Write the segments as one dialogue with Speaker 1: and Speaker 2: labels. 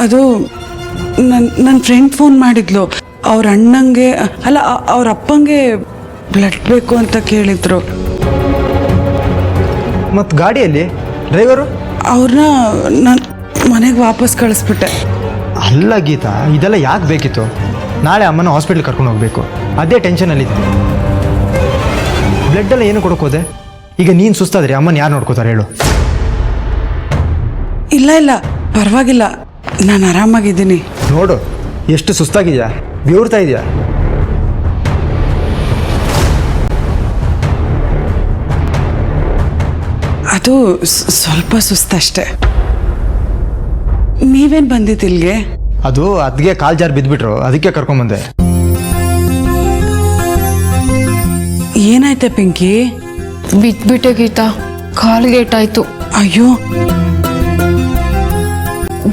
Speaker 1: ಅದು ನನ್ನ friend phone ಮಾಡಿದ್ಲು. ಅವ್ರ ಅಣ್ಣಂಗೆ ಅಲ್ಲ ಅವ್ರ ಅಪ್ಪಂಗೆ ಬ್ಲಡ್ ಬೇಕು ಅಂತ ಕೇಳಿದ್ರು.
Speaker 2: ಮತ್ತು ಗಾಡಿಯಲ್ಲಿ ಡ್ರೈವರು?
Speaker 1: ಅವ್ರನ್ನ ನಾನು ಮನೆಗೆ ವಾಪಸ್ ಕಳಿಸ್ಬಿಟ್ಟೆ.
Speaker 2: ಅಲ್ಲ ಗೀತಾ, ಇದೆಲ್ಲ ಯಾಕೆ ಬೇಕಿತ್ತು? ನಾಳೆ ಅಮ್ಮನ ಹಾಸ್ಪಿಟ್ಲ್ ಕರ್ಕೊಂಡು ಹೋಗಬೇಕು, ಅದೇ ಟೆನ್ಷನಲ್ಲಿದೆ. ಬ್ಲಡ್ ಎಲ್ಲ ಏನು ಕೊಡೋಕೋದೆ? ಈಗ ನೀನು ಸುಸ್ತಾದ್ರೆ ಅಮ್ಮನ ಯಾರು ನೋಡ್ಕೋತಾರೆ ಹೇಳು?
Speaker 1: ಇಲ್ಲ ಪರವಾಗಿಲ್ಲ, ನಾನು ಆರಾಮಾಗಿದ್ದೀನಿ.
Speaker 2: ನೋಡು ಎಷ್ಟು ಸುಸ್ತಾಗಿದೆಯಾ, ಬೆವರ್ತಾ ಇದೆಯಾ.
Speaker 1: ಅದು ಸ್ವಲ್ಪ ಸುಸ್ತಷ್ಟೆ. ನೀವೇನು ಬಂದಿದ್ದು ಇಲ್ಲಿಗೆ?
Speaker 2: ಅದು ಅದ್ಗೆ ಕಾಲ್ ಜಾರ್ ಬಿದ್ದುಬಿಟ್ರು, ಅದಕ್ಕೆ ಕರ್ಕೊಂಬಂದೆ.
Speaker 1: ಏನಾಯ್ತೆ ಪಿಂಕಿ?
Speaker 3: ಬಿದ್ಬಿಟ್ಟೆ ಗೀತಾ, ಕಾಲಿಗೆ ಏಟಾಯ್ತು.
Speaker 1: ಅಯ್ಯೋ,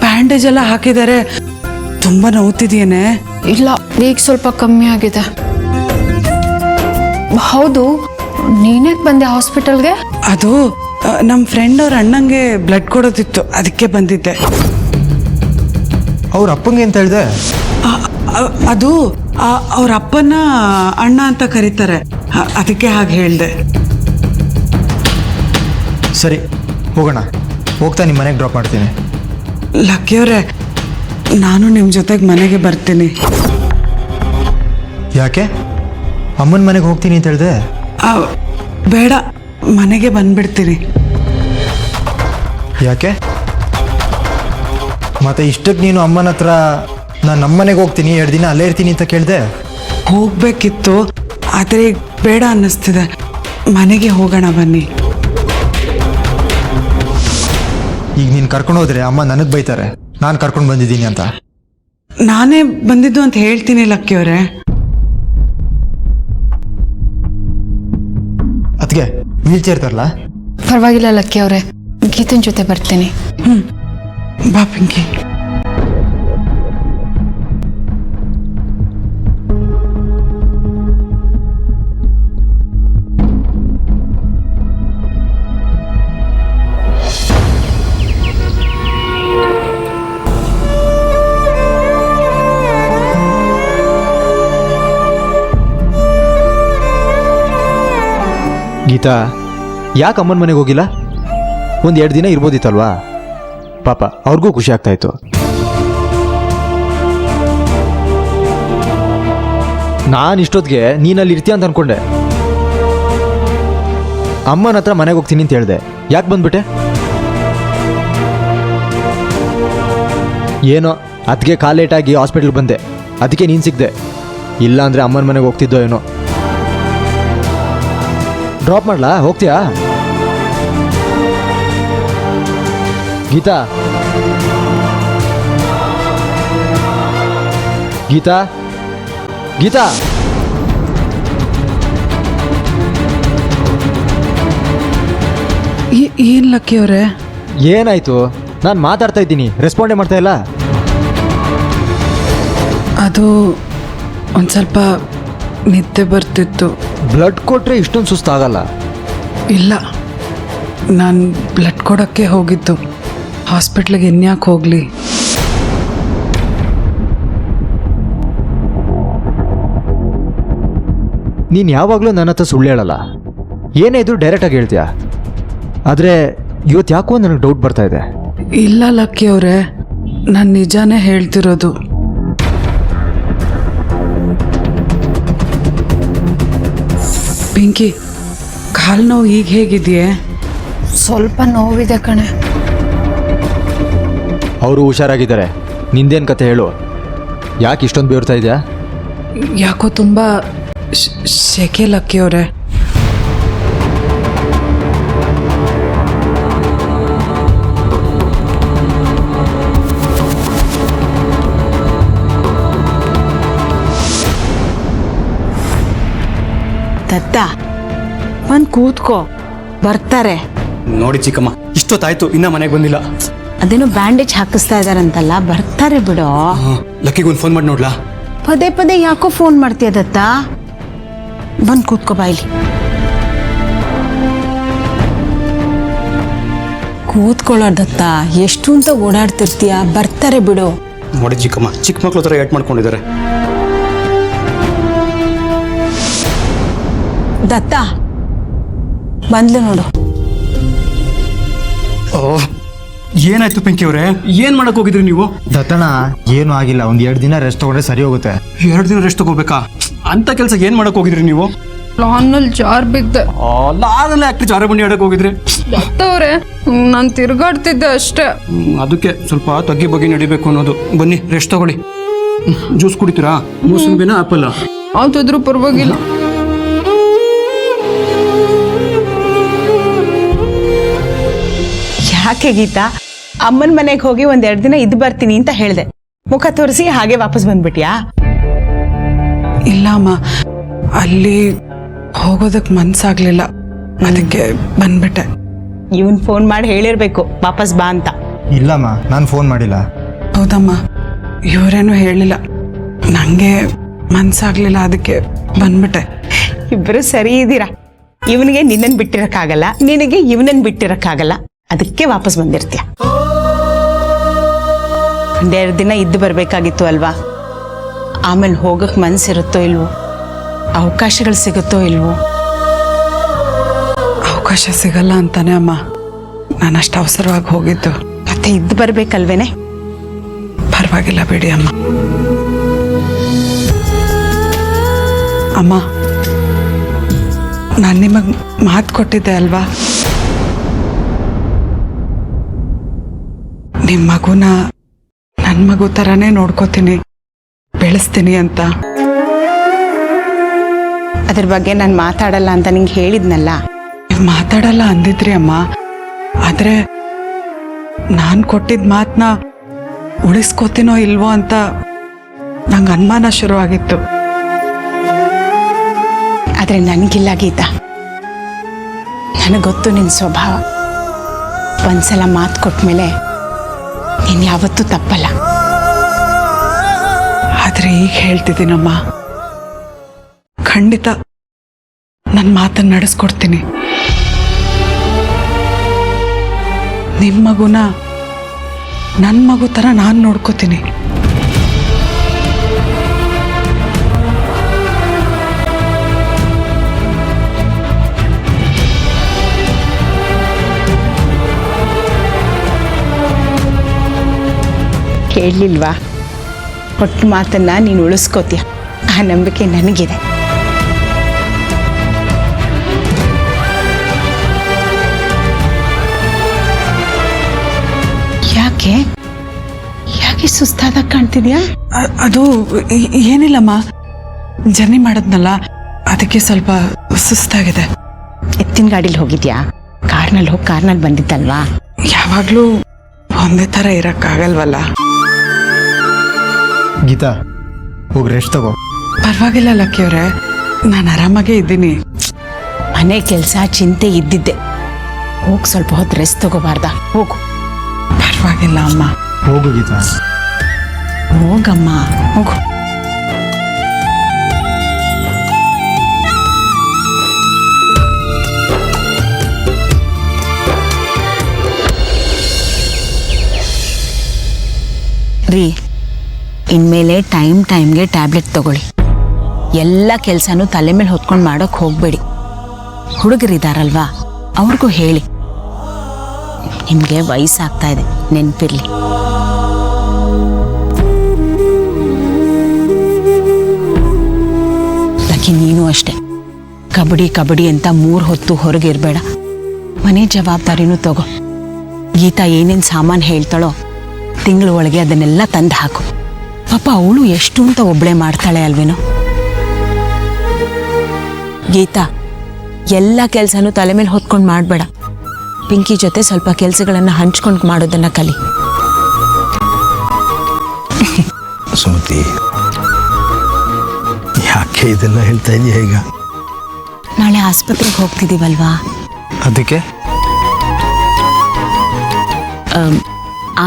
Speaker 1: ಬ್ಯಾಂಡೇಜ್ ಎಲ್ಲ ಹಾಕಿದ್ದಾರೆ, ತುಂಬಾ ನೋವ್ತಿದೆಯೇನೆ?
Speaker 3: ಇಲ್ಲ, ಈಗ ಸ್ವಲ್ಪ ಕಮ್ಮಿ ಆಗಿದೆ. ಹೌದು, ನೀನ್ಯಾಕೆ ಬಂದೆ ಹಾಸ್ಪಿಟಲ್ಗೆ?
Speaker 1: ಅದು ನಮ್ಮ ಫ್ರೆಂಡ್ ಅವ್ರ ಅಣ್ಣಂಗೆ ಬ್ಲಡ್ ಕೊಡೋದಿತ್ತು, ಅದಕ್ಕೆ ಬಂದಿದ್ದೆ.
Speaker 2: ಅವ್ರ ಅಪ್ಪಂಗೆ ಅಂತ ಹೇಳಿದೆ?
Speaker 1: ಅದು ಅವ್ರ ಅಪ್ಪನ ಅಣ್ಣ ಅಂತ ಕರೀತಾರೆ, ಅದಕ್ಕೆ ಹಾಗೆ ಹೇಳಿದೆ.
Speaker 2: ಸರಿ ಹೋಗೋಣ, ಹೋಗ್ತಾ ನಿಮ್ಮ ಮನೆಗೆ ಡ್ರಾಪ್ ಮಾಡ್ತೀನಿ.
Speaker 1: ಲಕ್ಕಿಯವರೇ, ನಾನು ನಿಮ್ಮ ಜೊತೆಗೆ ಮನೆಗೆ ಬರ್ತೀನಿ.
Speaker 2: ಯಾಕೆ? ಅಮ್ಮನ ಮನೆಗೆ ಹೋಗ್ತೀನಿ ಅಂತ ಹೇಳಿದೆ?
Speaker 1: ಬೇಡ, ಮನೆಗೆ ಬಂದ್ಬಿಡ್ತೀನಿ.
Speaker 2: ಯಾಕೆ? ಮತ್ತೆ ಇಷ್ಟಕ್ಕೆ ನೀನು ಅಮ್ಮನ ಹತ್ರ ನಾನು ನಮ್ಮನೆಗೆ ಹೋಗ್ತೀನಿ, 2 ದಿನ ಅಲ್ಲೇ ಇರ್ತೀನಿ ಅಂತ ಕೇಳಿದೆ.
Speaker 1: ಹೋಗ್ಬೇಕಿತ್ತು, ಆದರೆ ಈಗ ಬೇಡ ಅನ್ನಿಸ್ತಿದೆ. ಮನೆಗೆ ಹೋಗೋಣ ಬನ್ನಿ.
Speaker 2: ಈಗ ನೀನು ಕರ್ಕೊಂಡು ಹೋದ್ರೆ ಅಮ್ಮ ನನಗೆ ಬೈತಾರೆ, ನಾನು ಕರ್ಕೊಂಡು ಬಂದಿದ್ದೀನಿ ಅಂತ.
Speaker 1: ನಾನೇ ಬಂದಿದ್ದು ಅಂತ ಹೇಳ್ತೀನಿ ಲಕ್ಕಿಯವರೇ.
Speaker 2: ಅದಕ್ಕೆ ವೀಲ್ ಚೇರ್ ತರಲ್ಲ?
Speaker 3: ಪರವಾಗಿಲ್ಲ ಲಕ್ಕಿ ಅವರೇ, ಗೀತನ್ ಜೊತೆ ಬರ್ತೀನಿ.
Speaker 1: ಬಾ ಪಿಂಕಿ.
Speaker 2: ಗೀತಾ, ಯಾಕೆ ಅಮ್ಮನ ಮನೆಗೆ ಹೋಗಿಲ್ಲ? 1-2 ದಿನ ಇರ್ಬೋದಿತ್ತಲ್ವಾ? ಪಾಪ ಅವ್ರಿಗೂ ಖುಷಿ ಆಗ್ತಾ ಇತ್ತು. ನಾನು ಇಷ್ಟೊತ್ತಿಗೆ ನೀನಲ್ಲಿ ಇರ್ತೀಯ ಅಂತ ಅನ್ಕೊಂಡೆ. ಅಮ್ಮನ ಹತ್ರ ಮನೆಗೆ ಹೋಗ್ತೀನಿ ಅಂತ ಹೇಳಿದೆ, ಯಾಕೆ ಬಂದ್ಬಿಟ್ಟೆ? ಏನೋ ಅದಕ್ಕೆ ಕಾಲೇಟಾಗಿ ಹಾಸ್ಪಿಟ್ಲ್ಗೆ ಬಂದೆ, ಅದಕ್ಕೆ ನೀನು ಸಿಗ್ದೆ. ಇಲ್ಲ ಅಂದರೆ ಅಮ್ಮನ ಮನೆಗೆ ಹೋಗ್ತಿದ್ದೋ ಏನೋ. ಡ್ರಾಪ್ ಮಾಡ್ಲಾ? ಹೋಗ್ತೀಯಾ? ಗೀತಾ, ಗೀತಾ, ಗೀತಾ.
Speaker 1: ಏನು ಲಕ್ಕಿಯವರೇ?
Speaker 2: ಏನಾಯ್ತು? ನಾನು ಮಾತಾಡ್ತಾ ಇದ್ದೀನಿ, ರೆಸ್ಪಾಂಡೇ ಮಾಡ್ತಾ ಇಲ್ಲ.
Speaker 1: ಅದು ಒಂದು ಸ್ವಲ್ಪ ನಿದ್ದೆ ಬರ್ತಿತ್ತು.
Speaker 2: ಬ್ಲಡ್ ಕೊಟ್ಟರೆ ಇಷ್ಟೊಂದು ಸುಸ್ತಾಗಲ್ಲ.
Speaker 1: ಇಲ್ಲ, ನಾನು ಬ್ಲಡ್ ಕೊಡೋಕ್ಕೆ ಹೋಗಿದ್ದು, ಹಾಸ್ಪಿಟ್ಲಿಗೆ ಇನ್ಯಾಕೆ ಹೋಗಲಿ.
Speaker 2: ನೀನು ಯಾವಾಗಲೂ ನನ್ನ ಹತ್ರ ಸುಳ್ಳು ಹೇಳಲ್ಲ, ಏನೇ ಇದ್ರು ಡೈರೆಕ್ಟಾಗಿ ಹೇಳ್ತೀಯ. ಆದರೆ ಇವತ್ತು ಯಾಕೋ ನನಗೆ ಡೌಟ್ ಬರ್ತಾ ಇದೆ.
Speaker 1: ಇಲ್ಲ ಲಕ್ಕಿಯವರೇ, ನಾನು ನಿಜಾನೇ ಹೇಳ್ತಿರೋದು. ಪಿಂಕಿ, ಕಾಲು ನೋವು ಈಗ ಹೇಗಿದೆಯೇ?
Speaker 3: ಸ್ವಲ್ಪ ನೋವಿದೆ ಕಣೆ.
Speaker 2: ಅವರು ಹುಷಾರಾಗಿದ್ದಾರೆ, ನಿಂದೇನು ಕತೆ ಹೇಳು? ಯಾಕೆ ಇಷ್ಟೊಂದು ಬೇರ್ತಾ ಇದೆಯಾ?
Speaker 1: ಯಾಕೋ ತುಂಬ ಶೆಕೆ ಲಕ್ಕಿಯವರೇ.
Speaker 4: ದತ್ತ, ಬಂದು ಕೂತ್ಕೋ, ಬರ್ತಾರೆ.
Speaker 5: ನೋಡಿ ಚಿಕ್ಕಮ್ಮ, ಇಷ್ಟೊತ್ತಾಯ್ತು ಇನ್ನ ಮನೆಗೆ ಬಂದಿಲ್ಲ.
Speaker 4: ಅದೇನೋ ಬ್ಯಾಂಡೇಜ್ ಹಾಕಿಸ್ತಾ ಇದಾರಂತಲ್ಲ, ಬರ್ತಾರೆ ಬಿಡೋ.
Speaker 5: ಲಕ್ಕಿಗೊಂದು ಫೋನ್ ಮಾಡಿ ನೋಡ್ಲಾ?
Speaker 4: ಪದೇ ಪದೇ ಯಾಕೋ ಫೋನ್ ಮಾಡ್ತೀಯ ದತ್ತ? ಬಂದು ಕೂತ್ಕೋ ಬಾಯ್ಲಿ. ಕೂತ್ಕೊಳ್ಳೋದತ್ತ ಎಷ್ಟು ಅಂತ ಓಡಾಡ್ತಿರ್ತೀಯ, ಬರ್ತಾರೆ ಬಿಡು.
Speaker 5: ನೋಡಿ ಚಿಕ್ಕಮ್ಮ, ಚಿಕ್ಕ ಮಕ್ಳು ಥರ ಏಟ್ ಮಾಡ್ಕೊಂಡಿದ್ದಾರೆ.
Speaker 4: ದತ್ತ ಬಂದ್ಲು ನೋಡು.
Speaker 5: ಏನಾಯ್ತು ಪಿಂಕಿ ಅವರೇ? ಏನ್ ಮಾಡಕ್ ಹೋಗಿದ್ರಿ ನೀವು?
Speaker 2: ದತ್ತಣ್ಣ ಏನೂ ಆಗಿಲ್ಲ, ಒಂದು 2 ದಿನ ರೆಸ್ಟ್ ತಗೊಂಡ್ರೆ ಸರಿ ಹೋಗುತ್ತೆ.
Speaker 5: 2 ದಿನ ರೆಸ್ಟ್ ತಗೋಬೇಕಾ? ಅಂತ ಕೆಲಸ ಏನ್ ಮಾಡಕ್ ಹೋಗಿದ್ರಿ ನೀವು?
Speaker 3: ಲಾನಲ್ಲಿ ಜಾರ್ ಬಿದ್ದೆ.
Speaker 5: ಲಾರಲ್ಲೇ ಯಾಕೆ ಜಾರ ಬಂಡಿ ಆಡಕ್ ಹೋಗಿದ್ರಿ?
Speaker 3: ದತ್ತವ್ರೆ, ನಾನು ತಿರ್ಗಾಡ್ತಿದ್ದೆ ಅಷ್ಟೇ.
Speaker 5: ಅದಕ್ಕೆ ಸ್ವಲ್ಪ ತಗ್ಗಿ ಬಗ್ಗೆ ನಡಿಬೇಕು ಅನ್ನೋದು. ಬನ್ನಿ ರೆಸ್ಟ್ ತಗೊಳ್ಳಿ. ಜ್ಯೂಸ್ ಕುಡಿತೀರಾ? ಮೂಸಂಬಿನ ಆಪಲ್?
Speaker 3: ಯಾವ್ದಾದ್ರೂ ಪರವಾಗಿಲ್ಲ.
Speaker 4: ಯಾಕೆ ಗೀತಾ, ಅಮ್ಮನ ಮನೆಗೆ ಹೋಗಿ 1-2 ದಿನ ಇದ್ದು ಬರ್ತೀನಿ ಅಂತ ಹೇಳಿದೆ. ಮುಖ ತೋರಿಸಿ ಹಾಗೆ ವಾಪಸ್ ಬಂದ್ಬಿಟ್ಯಾ?
Speaker 1: ಇಲ್ಲ ಅಮ್ಮ, ಅಲ್ಲಿ ಹೋಗೋದಕ್ಕೆ ಮನ್ಸಾಗ್ಲಿಲ್ಲ, ಅದಕ್ಕೆ ಬಂದ್ಬಿಟ್ಟೆ.
Speaker 4: ಇವನ್ ಫೋನ್ ಮಾಡಿ ಹೇಳಿರ್ಬೇಕು ವಾಪಸ್ ಬಾ ಅಂತ.
Speaker 2: ಇಲ್ಲಮ್ಮ, ನಾನು ಫೋನ್ ಮಾಡಿಲ್ಲ.
Speaker 1: ಹೌದಮ್ಮ, ಇವರೇನು ಹೇಳಿಲ್ಲ, ನನಗೆ ಮನ್ಸಾಗ್ಲಿಲ್ಲ, ಅದಕ್ಕೆ ಬಂದ್ಬಿಟ್ಟೆ.
Speaker 4: ಇಬ್ಬರು ಸರಿ ಇದ್ದೀರಾ. ಇವನಿಗೆ ನಿನ್ನನ್ ಬಿಟ್ಟಿರಕ್ಕಾಗಲ್ಲ, ನಿನಗೆ ಇವನನ್ ಬಿಟ್ಟಿರಕ್ಕಾಗಲ್ಲ, ಅದಕ್ಕೆ ವಾಪಸ್ ಬಂದಿರ್ತೀಯ. 1-2 ದಿನ ಇದ್ದು ಬರ್ಬೇಕಾಗಿತ್ತು ಅಲ್ವಾ? ಆಮೇಲೆ ಹೋಗಕ್ ಮನ್ಸಿರುತ್ತೋ ಇಲ್ವೋ, ಅವಕಾಶಗಳು ಸಿಗುತ್ತೋ ಇಲ್ವೋ?
Speaker 1: ಅವಕಾಶ ಸಿಗಲ್ಲ ಅಂತಾನೆ ಅಮ್ಮ ನಾನು ಅಷ್ಟು ಅವಸರವಾಗಿ ಹೋಗಿದ್ದು.
Speaker 4: ಮತ್ತೆ ಇದ್ದು ಬರ್ಬೇಕಲ್ವೇನೆ?
Speaker 1: ಪರವಾಗಿಲ್ಲ ಬಿಡಿ ಅಮ್ಮ. ಅಮ್ಮ, ನಾನು ನಿಮಗೆ ಮಾತು ಕೊಟ್ಟಿದ್ದೆ ಅಲ್ವಾ, ನಿಮ್ಮ ಮಗುನ ನನ್ನ ಮಗು ಥರನೇ ನೋಡ್ಕೋತೀನಿ, ಬೆಳೆಸ್ತೀನಿ ಅಂತ.
Speaker 4: ಅದ್ರ ಬಗ್ಗೆ ನಾನು ಮಾತಾಡಲ್ಲ ಅಂತ ನಿಂಗೆ ಹೇಳಿದ್ನಲ್ಲ.
Speaker 1: ನೀವು ಮಾತಾಡಲ್ಲ ಅಂದಿದ್ರಿ ಅಮ್ಮ, ಆದರೆ ನಾನು ಕೊಟ್ಟಿದ್ದ ಮಾತನ್ನ ಉಳಿಸ್ಕೋತೀನೋ ಇಲ್ವೋ ಅಂತ ನಂಗೆ ಅನುಮಾನ ಶುರುವಾಗಿತ್ತು.
Speaker 4: ಆದರೆ ನನಗಿಲ್ಲ ಗೀತಾ, ನನಗೆ ಗೊತ್ತು ನಿನ್ನ ಸ್ವಭಾವ. ಒಂದ್ಸಲ ಮಾತು ಕೊಟ್ಮೇಲೆ ನೀನು ಯಾವತ್ತೂ ತಪ್ಪಲ್ಲ.
Speaker 1: ಆದರೆ ಈಗ ಹೇಳ್ತಿದ್ದೀನಮ್ಮ, ಖಂಡಿತ ನನ್ನ ಮಾತನ್ನು ನಡೆಸ್ಕೊಡ್ತೀನಿ. ನಿಮ್ಮ ಮಗುನ ನನ್ನ ಮಗು ಥರ ನಾನು ನೋಡ್ಕೋತೀನಿ.
Speaker 4: ಕೇಳಲಿಲ್ವಾ? ಕೊಟ್ಟ ಮಾತನ್ನ ನೀನು ಉಳಿಸ್ಕೋತೀಯ, ಆ ನಂಬಿಕೆ ನನಗಿದೆ. ಯಾಕೆ ಯಾಕೆ ಸುಸ್ತಾದಾಗ ಕಾಣ್ತಿದ್ಯಾ?
Speaker 1: ಅದು ಏನಿಲ್ಲಮ್ಮ, ಜರ್ನಿ ಮಾಡಿದ್ನಲ್ಲ, ಅದಕ್ಕೆ ಸ್ವಲ್ಪ ಸುಸ್ತಾಗಿದೆ.
Speaker 4: ಎತ್ತಿನ ಗಾಡೀಲಿ ಹೋಗಿದ್ಯಾ? ಕಾರ್ನಲ್ಲಿ ಹೋಗಿ ಕಾರ್ನಲ್ಲಿ ಬಂದಿದ್ದಲ್ವಾ?
Speaker 1: ಯಾವಾಗಲೂ ಒಂದೇ ಥರ ಇರೋಕ್ಕಾಗಲ್ವಲ್ಲ.
Speaker 2: ಗೀತಾ, ಹೋಗಿ ರೆಸ್ಟ್ ತಗೋ.
Speaker 1: ಪರವಾಗಿಲ್ಲ ಲಕ್ಕಿಯವರೇ, ನಾನು ಆರಾಮಾಗೇ ಇದ್ದೀನಿ.
Speaker 4: ಮನೆ ಕೆಲಸ ಚಿಂತೆ ಇದ್ದಿದ್ದೆ. ಹೋಗಿ ಸ್ವಲ್ಪ ಹೊತ್ತು ರೆಸ್ಟ್ ತಗೋಬಾರ್ದ? ಹೋಗು.
Speaker 1: ಪರವಾಗಿಲ್ಲ ಅಮ್ಮ.
Speaker 2: ಹೋಗು ಗೀತಾ.
Speaker 4: ಹೋಗಮ್ಮ, ಹೋಗು. ರೀ, ಇನ್ಮೇಲೆ ಟೈಮ್ಗೆ ಟ್ಯಾಬ್ಲೆಟ್ ತಗೊಳ್ಳಿ. ಎಲ್ಲ ಕೆಲಸನೂ ತಲೆ ಮೇಲೆ ಹೊತ್ಕೊಂಡು ಮಾಡೋಕೆ ಹೋಗಬೇಡಿ. ಹುಡುಗರಿದಾರಲ್ವಾ, ಅವ್ರಿಗೂ ಹೇಳಿ. ನಿಮಗೆ ವಯಸ್ಸಾಗ್ತಾ ಇದೆ, ನೆನಪಿರ್ಲಿ. ಲಕ್ಕಿ, ನೀನು ಅಷ್ಟೆ. ಕಬಡ್ಡಿ ಅಂತ 3 ಹೊತ್ತು ಹೊರಗಿರಬೇಡ. ಮನೆ ಜವಾಬ್ದಾರಿನೂ ತಗೋ. ಗೀತಾ ಏನೇನು ಸಾಮಾನು ಹೇಳ್ತಾಳೋ ತಿಂಗಳ ಒಳಗೆ ಅದನ್ನೆಲ್ಲ ತಂದು ಹಾಕು. ಪಾಪ ಅವಳು ಎಷ್ಟು ಅಂತ ಒಬ್ಬಳೆ ಮಾಡ್ತಾಳೆ ಅಲ್ವೇನೋ. ಗೀತಾ, ಎಲ್ಲ ಕೆಲಸನೂ ತಲೆ ಮೇಲೆ ಹೊತ್ಕೊಂಡು ಮಾಡಬೇಡ. ಪಿಂಕಿ ಜೊತೆ ಸ್ವಲ್ಪ ಕೆಲಸಗಳನ್ನು ಹಂಚ್ಕೊಂಡು ಮಾಡೋದನ್ನ ಕಲಿ.
Speaker 6: ಸುಮತಿ, ಯಾಕೆ ಇದೆಲ್ಲ ಹೇಳ್ತಾ ಇದೀಯ ಈಗ?
Speaker 4: ನಾಳೆ ಆಸ್ಪತ್ರೆಗೆ ಹೋಗ್ತಿದ್ದೀವಲ್ವಾ,
Speaker 6: ಅದಕ್ಕೆ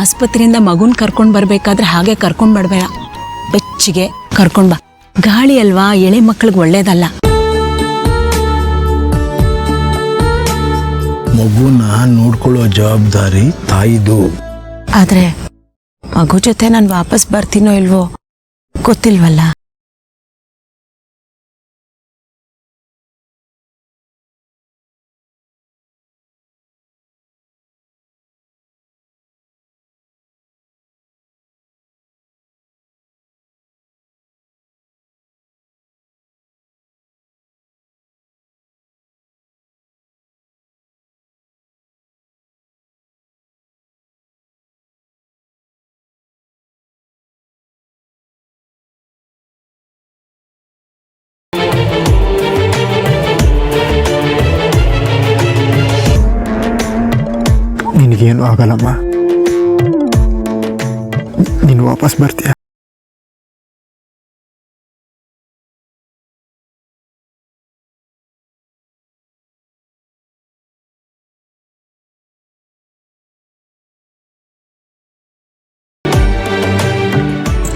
Speaker 4: ಆಸ್ಪತ್ರೆಯಿಂದ ಮಗುನ್ ಕರ್ಕೊಂಡು ಬರ್ಬೇಕಾದ್ರೆ ಹಾಗೆ ಕರ್ಕೊಂಡು ಬರಬೇಡ. ಬೆಚ್ಚಿಗೆ ಕರ್ಕೊಂಡು ಬಾ. ಗಾಳಿ ಅಲ್ವಾ, ಎಳೆ ಮಕ್ಕಳಿಗೆ ಒಳ್ಳೇದಲ್ಲ.
Speaker 6: ಮಗುನ ನೋಡ್ಕೊಳ್ಳೋ ಜವಾಬ್ದಾರಿ ತಾಯಿದು.
Speaker 4: ಆದ್ರೆ ಮಗು ಜೊತೆ ನಾನು ವಾಪಸ್ ಬರ್ತೀನೋ ಇಲ್ವೋ ಗೊತ್ತಿಲ್ವಲ್ಲ.
Speaker 7: ನಿನಗೇನು ಆಗಲ್ಲಮ್ಮ, ನೀನು ವಾಪಸ್ ಬರ್ತೀಯ.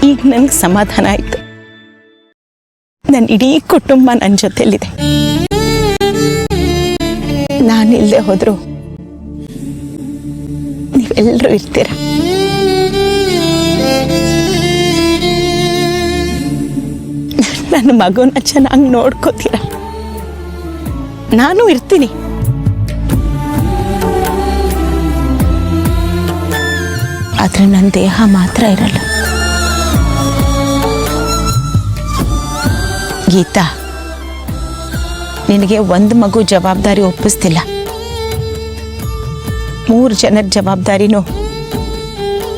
Speaker 4: ಈಗ ನನಗೆ ಸಮಾಧಾನ ಆಯ್ತು. ನನ್ನ ಇಡೀ ಕುಟುಂಬ ನನ್ನ ಜೊತೆಲಿದೆ. ನಾನಿಲ್ಲದೆ ಹೋದ್ರು ನೀವೆಲ್ಲರೂ ಇರ್ತೀರ. ನನ್ನ ಮಗುನ ಚೆನ್ನಾಗಿ ನೋಡ್ಕೋತೀರ. ನಾನು ಇರ್ತೀನಿ. ಆದ್ರೆ ನನ್ನ ದೇಹ ಮಾತ್ರ ಇರಲ್ಲ. ಗೀತಾ, ನಿನಗೆ ಒಂದು ಮಗು ಜವಾಬ್ದಾರಿ ಒಪ್ಪಿಸ್ತಿಲ್ಲ. 3 ಜನರ ಜವಾಬ್ದಾರಿನೂ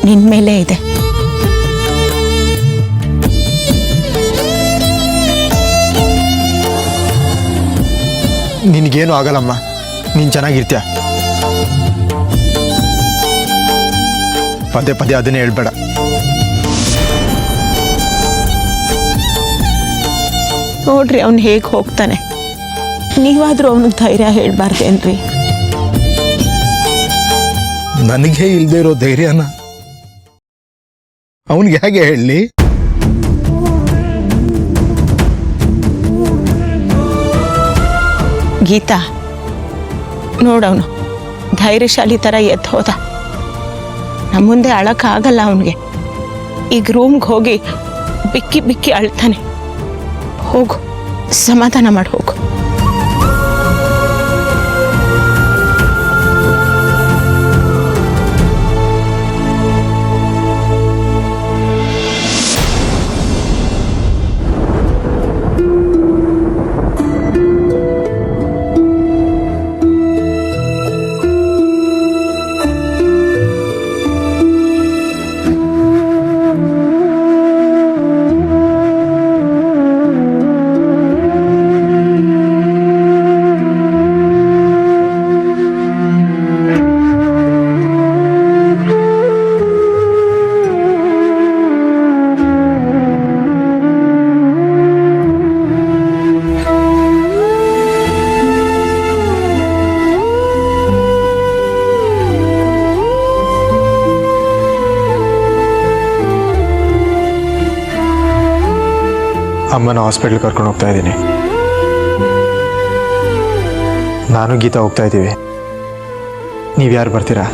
Speaker 4: ನಿನ್ ಮೇಲೆ ಇದೆ.
Speaker 7: ನಿನಗೇನು ಆಗಲ್ಲಮ್ಮ, ನೀನು ಚೆನ್ನಾಗಿರ್ತೀಯ. ಪದೇ ಪದೇ ಅದನ್ನೇ ಹೇಳ್ಬೇಡ.
Speaker 4: ನೋಡ್ರಿ ಅವನು ಹೇಗೆ ಹೋಗ್ತಾನೆ. ನೀವಾದ್ರೂ ಅವನಿಗೆ ಧೈರ್ಯ ಹೇಳ್ಬಾರ್ದೇನ್ರಿ?
Speaker 6: ನನಗೆ ಇಲ್ಲದೆ ಇರೋ ಧೈರ್ಯನ ಅವನಿಗೆ ಹೇಗೆ ಹೇಳಲಿ?
Speaker 4: ಗೀತಾ, ನೋಡವನು ಧೈರ್ಯಶಾಲಿ ಥರ ಎದ್ದು ಹೋದ. ನಮ್ಮ ಮುಂದೆ ಅಳಕ್ಕಾಗಲ್ಲ ಅವನಿಗೆ. ಈಗ ರೂಮ್ಗೆ ಹೋಗಿ ಬಿಕ್ಕಿ ಬಿಕ್ಕಿ ಅಳ್ತಾನೆ. ಹೋಗು, ಸಮಾಧಾನ ಮಾಡಿ ಹೋಗು.
Speaker 7: ಅಮ್ಮನ ಹಾಸ್ಪಿಟ್ಲ್ ಕರ್ಕೊಂಡು ಹೋಗ್ತಾ ಇದ್ದೀನಿ. ನಾನು ಗೀತಾ ಹೋಗ್ತಾ ಇದ್ದೀವಿ. ನೀವು ಯಾರು ಬರ್ತೀರಾ?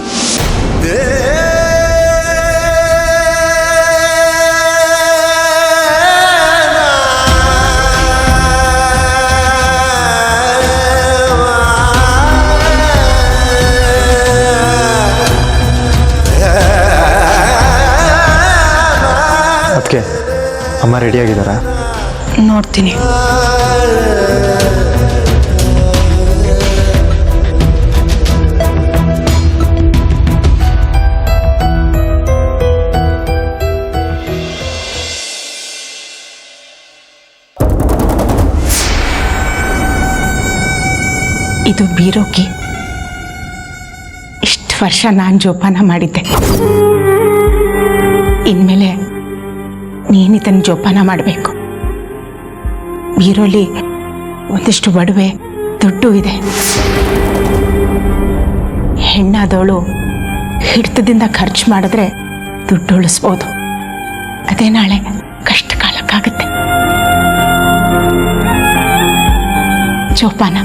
Speaker 7: ಅದಕ್ಕೆ ಅಮ್ಮ ರೆಡಿಯಾಗಿದ್ದಾರಾ?
Speaker 4: ನೋಡ್ತೀನಿ. ಇದು ಬೀರೋಕಿ. ಇಷ್ಟು ವರ್ಷ ನಾನು ಜೋಪಾನ ಮಾಡಿದ್ದೆ. ಇನ್ಮೇಲೆ ನೀನಿದನ್ನು ಜೋಪಾನ ಮಾಡಬೇಕು. ಬೀರೋಲಿ ಒಂದಿಷ್ಟು ಒಡವೆ ದುಡ್ಡು ಇದೆ. ಹೆಣ್ಣಾದವಳು ಹಿಡಿತದಿಂದ ಖರ್ಚು ಮಾಡಿದ್ರೆ ದುಡ್ಡು ಉಳಿಸ್ಬೋದು. ಅದೇ ನಾಳೆ ಕಷ್ಟ ಕಾಲಕ್ಕಾಗುತ್ತೆ. ಜೋಪಾನ.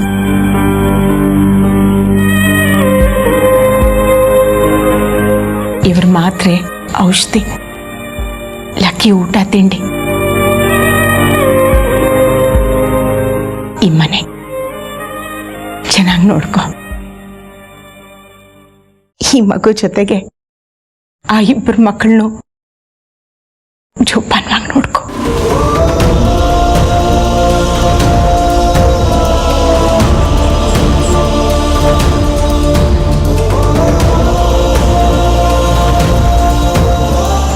Speaker 4: ಮಾತ್ರೆ ಔಷಧಿ, ಲಕ್ಕಿ ಊಟ ತಿಂಡಿ. ಈ ಮನೆ ಚೆನ್ನಾಗಿ ನೋಡ್ಕೊ. ಈ ಮಗು ಜೊತೆಗೆ ಆ ಇಬ್ಬರು ಮಕ್ಕಳನ್ನು ಜೋಪಾನವಾಗಿ ನೋಡ್ಕೊ.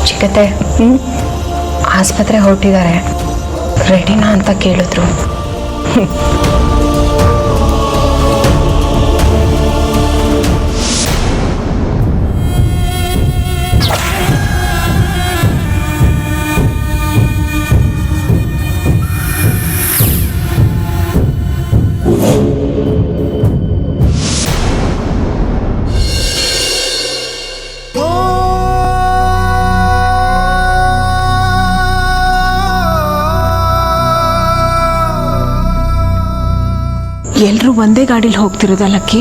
Speaker 3: ಚಿಕ್ಕತ್ತೆ ಆಸ್ಪತ್ರೆ ಹೊರಟಿದ್ದಾರೆ, ರೆಡಿನಾ ಅಂತ ಕೇಳಿದ್ರು.
Speaker 4: ಎಲ್ರೂ ಒಂದೇ ಗಾಡಿಲಿ ಹೋಗ್ತಿರೋದಲ್ಲಕ್ಕಿ?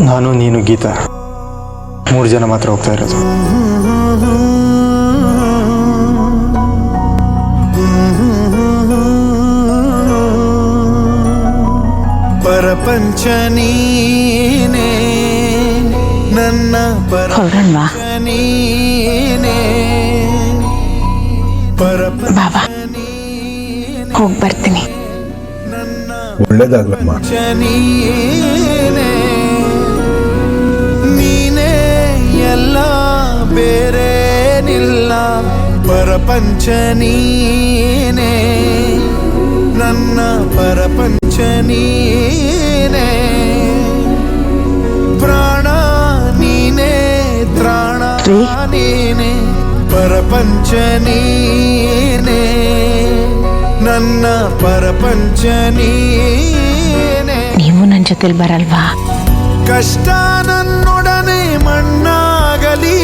Speaker 7: ನಾನು, ನೀನು, ಗೀತಾ 3 ಜನ ಮಾತ್ರ ಹೋಗ್ತಾ ಇರೋದು.
Speaker 6: ಪರಪಂಚ ನೀನೇ ನನ್ನ
Speaker 4: ಹೊರಡಣ್ವಾ?
Speaker 6: ನೀನೇ
Speaker 4: ಬಾಬಾ ಹೋಗಿ ಬರ್ತೀನಿ.
Speaker 6: ಒಳ್ಳೇದಾಗ್ಲಮ್ಮ. ನೀನೇ ಎಲ್ಲ ಬೇರೇನಿಲ್ಲ, ಪರಪಂಚ ನೀನೇ ನನ್ನ ಪರಪಂಚ ನೀನೇ, ಪ್ರಾಣ ನೀನೇ ತ್ರಾಣ ನೀನೇ, ಪರಪಂಚ ನೀನೇ ನನ್ನ ಪರಪಂಚ ನೀನೇ.
Speaker 4: ನೀವು ನನ್ನ ಜೊತೆಲಿ ಬರಲ್ವಾ?
Speaker 6: ಕಷ್ಟ ನನ್ನೊಡನೆ ಮಣ್ಣಾಗಲಿ,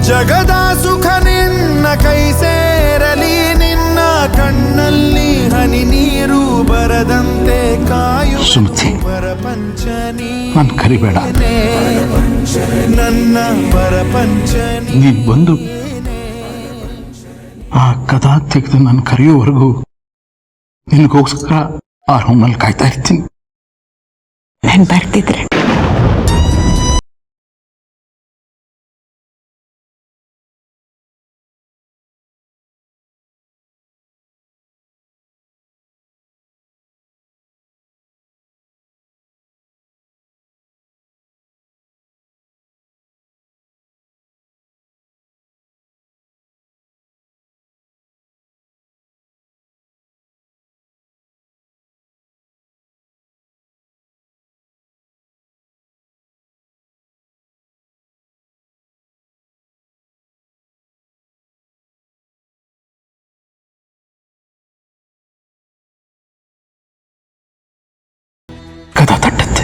Speaker 6: ಜಗದ ಸುಖ ನಿನ್ನ ಕೈ ಸೇರಲಿ, ನಿನ್ನ ಕಣ್ಣಲ್ಲಿ ಹನಿ ನೀರು ಬರದಂತೆ ಕಾಯು
Speaker 8: ಸುಮತಿ,
Speaker 6: ಪರಪಂಚ
Speaker 8: ನಾನು ಕರಿಬೇಡ.
Speaker 6: ನನ್ನ ಪರಪಂಚ
Speaker 8: ನೀನ್ ಬಂದು ಆ ಕದಾ ತೆಗೆದು ನಾನು ಕರೆಯೋವರೆಗೂ ನಿನಗೋಸ್ಕರ ಆ ರೂಮಲ್ಲಿ ಕಾಯ್ತಾ ಇರ್ತೀನಿ.
Speaker 4: ನಾನು ಬರ್ತಿದ್ರೆ
Speaker 8: ಕದಾ ತಟ್ಟತ್ತೆ.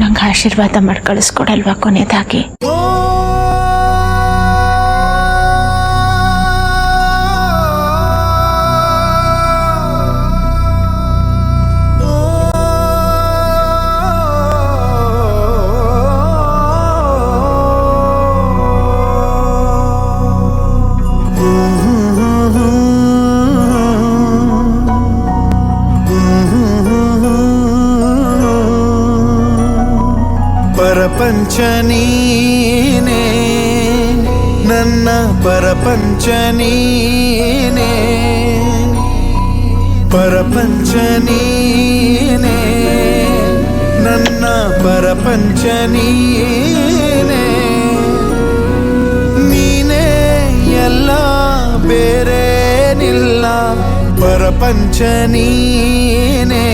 Speaker 4: ನಂಗೆ ಆಶೀರ್ವಾದ ಮಾಡಿ ಕಳಿಸ್ಕೊಡಲ್ವಾ ಕೊನೆಯದಾಗಿ?
Speaker 6: ಪರಪಂಚ ನೀನೇ ನನ್ನ ಪರಪಂಚ ನೀನೇ, ಪರಪಂಚ ನೀನೇ ನನ್ನ ಪರಪಂಚ ನೀನೇ, ನೀನೇ ಎಲ್ಲ ಬೇರೇನಿಲ್ಲ, ಪರಪಂಚ ನೀನೇ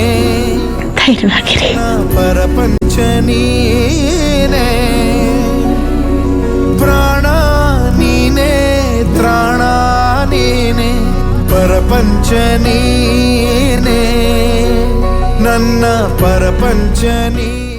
Speaker 4: ಧೈರ್ಯವಾಗಿರಿ.
Speaker 6: ಪರಪಂಚ ನೀನೇ, ಪ್ರಾಣ ನೀನೇ ತ್ರಾಣ ನೀನೇ, ಪರಪಂಚ ನೀನೇ ನನ್ನ ಪರಪಂಚ ನೀ